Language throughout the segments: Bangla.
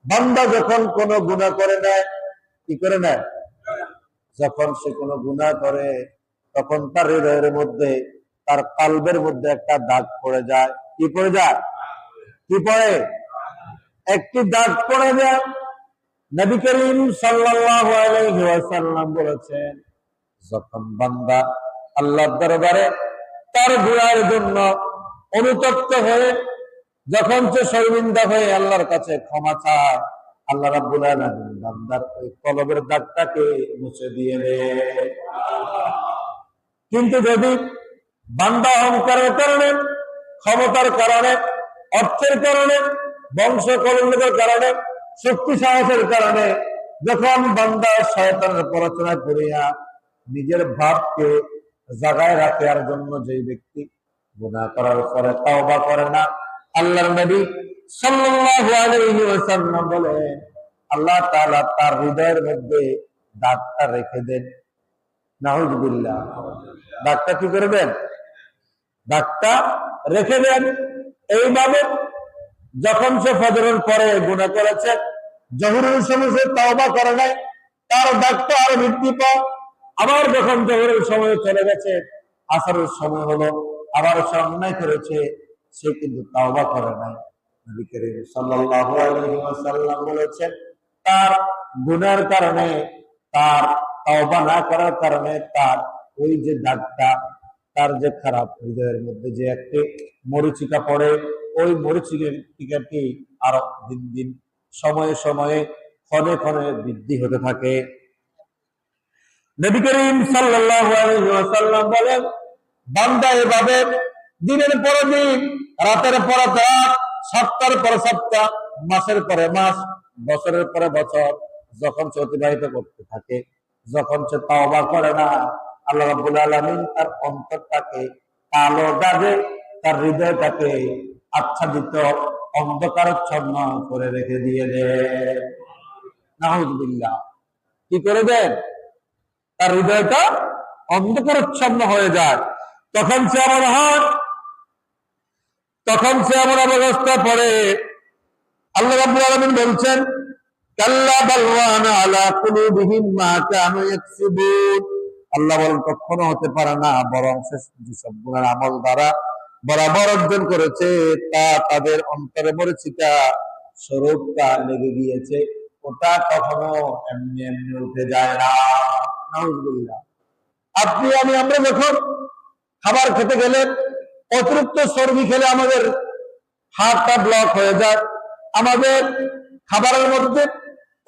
বান্দা যখন কোনো গুনাহ করে নেয়, কি করে নেয়? যখন সে কোনো গুনাহ করে তখন তার হৃদয়ের মধ্যে, তার কলবের মধ্যে একটা দাগ পড়ে যায়। কি পড়ে যায়? কি পড়ে? একটি দাগ পড়ে যায়। নবী করিম সাল্লাল্লাহু আলাইহি ওয়াসাল্লাম বলেছেন, যখন বান্দা আল্লাহর দরবারে তার গুনাহের জন্য অনুতপ্ত হয়ে যখন সে শর্মিন্দা হয়ে আল্লাহর কাছে ক্ষমা চায়, আল্লাহ রাব্বুল আলামিন বান্দার ওই কলবের দাগটাকে মুছে দিয়ে দেয়। কিন্তু যদি বান্দা অহংকারের কারণে, ক্ষমতার কারণে, অর্থের কারণে, বংশ কলঙ্কের কারণে, শক্তি সাহসের কারণে যখন বান্দা শয়তানের প্ররোচনা করিয়া নিজের ভাবকে জাগায় রাখার জন্য যে ব্যক্তি গুনাহ করার পরে তওবা করে না, আল্লাহর নবী সাল্লাল্লাহু আলাইহি ওয়াসাল্লাম বলেন, আল্লাহ তাআলা তার হৃদয়ের মধ্যে দাগটা রেখে দেন। নাউযুবিল্লাহ। দাগটা কি করবেন? দাগটা রেখে দেন। এইভাবে যখন সে ফজরের পরে গুনাহ করেছে, জোহরের সময় সে তওবা করে নাই, তার দাগটা আরো বৃদ্ধি পায়। আবার যখন জোহরের সময় চলে গেছে, আসরের সময় হলো, আবার সে অন্যায় করেছে, সে কিন্তু তওবা করে নাই। নবী করিম সাল্লাল্লাহু আলাইহি ওয়াসাল্লাম বলেছেন, তার গুনাহের কারণে, তার তওবা না করার কারণে তার ওই যে দাগটা, তার যে খারাপ হৃদয়ের মধ্যে যে একটি মরিচিকা পড়ে, ওই মরিচিকাটি আরো দিন দিন সময়ে সময়ে ক্ষণে ক্ষণে বৃদ্ধি হতে থাকে। নবী করিম সাল্লাল্লাহু আলাইহি ওয়াসাল্লাম বলেন, বান্দা এভাবে দিনের পর দিন, রাতের পর রাত, সপ্তাহের পর সপ্তাহ, মাসের পরে মাস, বছরের পরে বছর যখন সে অতিবাহিত করতে থাকে, যখন সে তওবা করে না, আল্লাহ রাব্বুল আলামিন তার অন্তরটাকে কালো দাগে, তার হৃদয়টাকে আচ্ছাদিত অন্ধকারাচ্ছন্ন করে রেখে দিয়ে দেন। নাউযুবিল্লাহ। কি করে দেন? তার হৃদয়টা অন্ধকারাচ্ছন্ন হয়ে যায়। তখন সে এমন হয়, তখন সে এমন অবস্থা পড়ে, আল্লাহ রাব্বুল আলামিন বলছেন, কাল্লা বাল রানা আলা কুলুবিহিম মা কানু ইয়াকসিবুন। আল্লাহ বলেন, কখনো হতে পারে না, বরং সে যেসব গুনার আমল দ্বারা বরাবর অর্জন করেছে তা তাদের অন্তরে মরিচিকা স্বরূপটা লেগে গিয়েছে, ওটা কখনো এমনি এমনি উঠে যায় না। নাউযুবিল্লাহ। আপনি আমি আমরা যখন খাবার খেতে গেলে অতিরিক্ত চর্বি খেলে আমাদের হাড়টা ব্লক হয়ে যায়। আমাদের খাবারের মধ্যে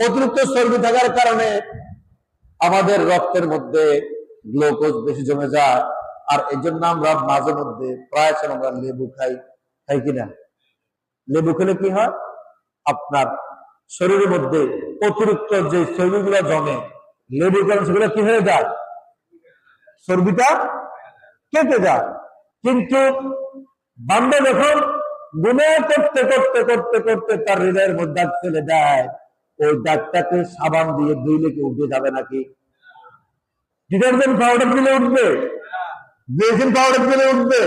অতিরিক্ত চর্বি থাকার কারণে আমাদের রক্তের মধ্যে গ্লুকোজ বেশি জমে যায়। আর এই জন্য আমরা মাঝে মধ্যে প্রায় আমরা লেবু খাই, খাই কিনা? লেবু খেলে কি হয়? আপনার শরীরের মধ্যে অতিরিক্ত যে চর্বিগুলো জমে, লেবু কারণে সেগুলো কি হয়ে যায়? চর্বিটা কেটে যায়। কিন্তু বান্দা যখন গুনাহ করতে করতে করতে করতে তার হৃদয়ের মধ্যে দাগ ফেলে দেয়, ওই দাগটাকে সাবান দিয়ে ধুইলে কি উঠে যাবে নাকি? ডিটারজেন্ট পাউডার দিলে উঠবে? ব্লিচিং পাউডার দিলে উঠবে?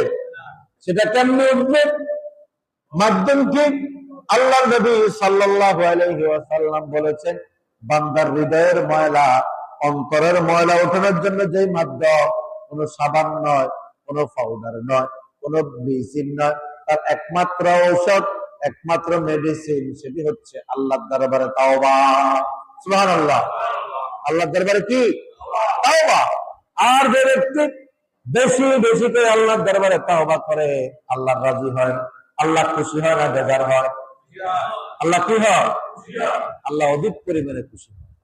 সেটা কেমনে উঠবে? মাধ্যম কি? আল্লাহ নবী সাল্লাল্লাহু আলাইহি ওয়াসাল্লাম বলেছেন, বান্দার হৃদয়ের ময়লা, অন্তরের ময়লা ওঠানোর জন্য যে মাধ্যম, কোন সাবান নয়, কোন পাউডার নয়, কোন ব্লিচিং নয়, তার একমাত্র ঔষধ, একমাত্র মেডিসিন, সেটি হচ্ছে আল্লাহর দরবারে তাওবা। সুবহানাল্লাহ। আল্লাহর দরবারে কি? তাওবা। আর যে ব্যক্তি বেশি বেশি করে আল্লাহর দরবারে তাওবা করে, আল্লাহ রাজি হয়, আল্লাহ খুশি হয় না বেজার হয়? আল্লাহ কি হয়? আল্লাহ অধিক পরিমাণে খুশি হয়।